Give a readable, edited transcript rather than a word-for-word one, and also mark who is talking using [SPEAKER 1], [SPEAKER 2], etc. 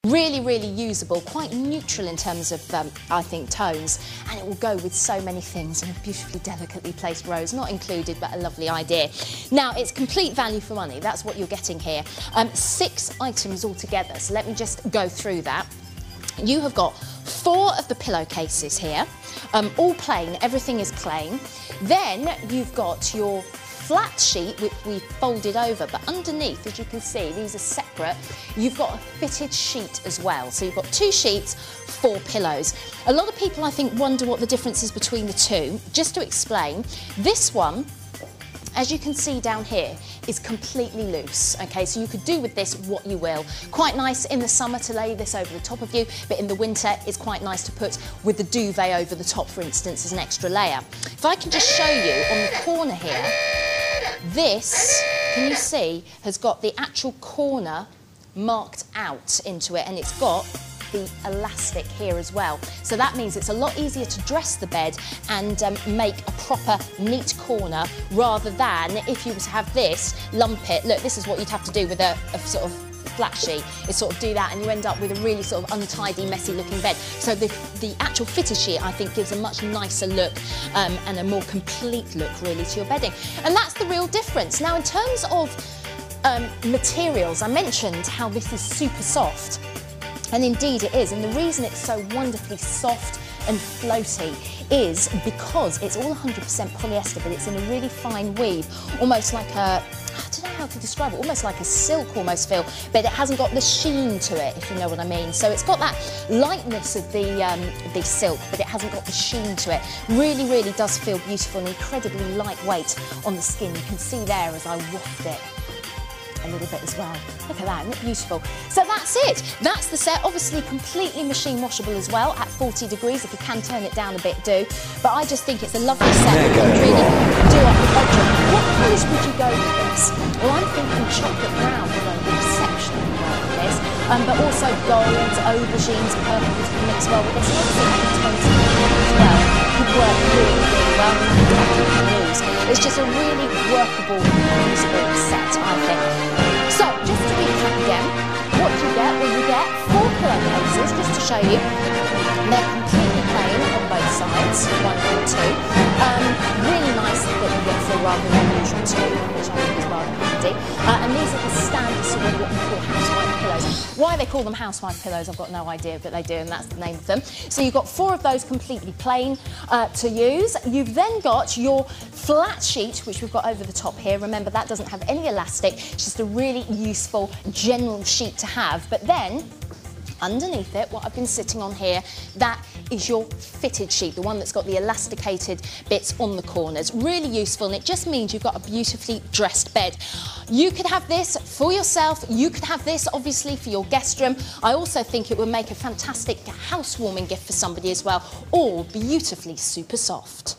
[SPEAKER 1] Really, really usable, quite neutral in terms of, I think, tones, and it will go with so many things. And a beautifully, delicately placed rose, not included, but a lovely idea. Now, it's complete value for money. That's what you're getting here. 6 items altogether, so let me just go through that. You have got 4 of the pillowcases here, all plain, everything is plain. Then you've got your flat sheet, which we folded over, but underneath, as you can see, these are separate. You've got a fitted sheet as well. So you've got 2 sheets, 4 pillows. A lot of people, I think, wonder what the difference is between the two. Just to explain, this one, as you can see down here, is completely loose, okay? So you could do with this what you will. Quite nice in the summer to lay this over the top of you, but in the winter it's quite nice to put with the duvet over the top, for instance, as an extra layer. If I can just show you on the corner here, this, can you see, has got the actual corner marked out into it, and it's got the elastic here as well. So that means it's a lot easier to dress the bed and make a proper neat corner, rather than if you were to have this, lump it. Look, this is what you'd have to do with a sort of flat sheet, is sort of do that, and you end up with a really sort of untidy, messy looking bed. So the actual fitted sheet, I think, gives a much nicer look and a more complete look really to your bedding. And that's the real difference. Now, in terms of materials, I mentioned how this is super soft. And indeed it is, and the reason it's so wonderfully soft and floaty is because it's all 100% polyester, but it's in a really fine weave, almost like a, I don't know how to describe it, almost like a silk almost feel, but it hasn't got the sheen to it, if you know what I mean. So it's got that lightness of the silk, but it hasn't got the sheen to it. Really, really does feel beautiful and incredibly lightweight on the skin. You can see there as I waft it a little bit as well. Look at that, isn't it beautiful? So that's it. That's the set. Obviously completely machine washable as well at 40 degrees. If you can turn it down a bit, do. But I just think it's a lovely set. You can really do up the budget. What colours would you go with this? Well, I'm thinking chocolate brown will go exceptionally well with this. But also gold, aubergines, purples can mix well with this. And obviously having 20 as well could work really, really well. It's just a really workable, usable set, I think. So, just to recap again, what do you get? Well, you get 4 pillowcases, just to show you. They're completely plain on both sides, 1 and 2. Really nice that you get for rather than unusual 2, which I think is rather handy. And these are the standard sort of what we call housewife pillows. Why they call them housewife pillows, I've got no idea, but they do, and that's the name of them. So you've got 4 of those completely plain to use. You've then got your flat sheet, which we've got over the top here. Remember, that doesn't have any elastic. It's just a really useful general sheet to have. But then, underneath it, what I've been sitting on here, that is your fitted sheet, the one that's got the elasticated bits on the corners. Really useful, and it just means you've got a beautifully dressed bed. You could have this for yourself, you could have this obviously for your guest room. I also think it would make a fantastic housewarming gift for somebody as well, all beautifully super soft.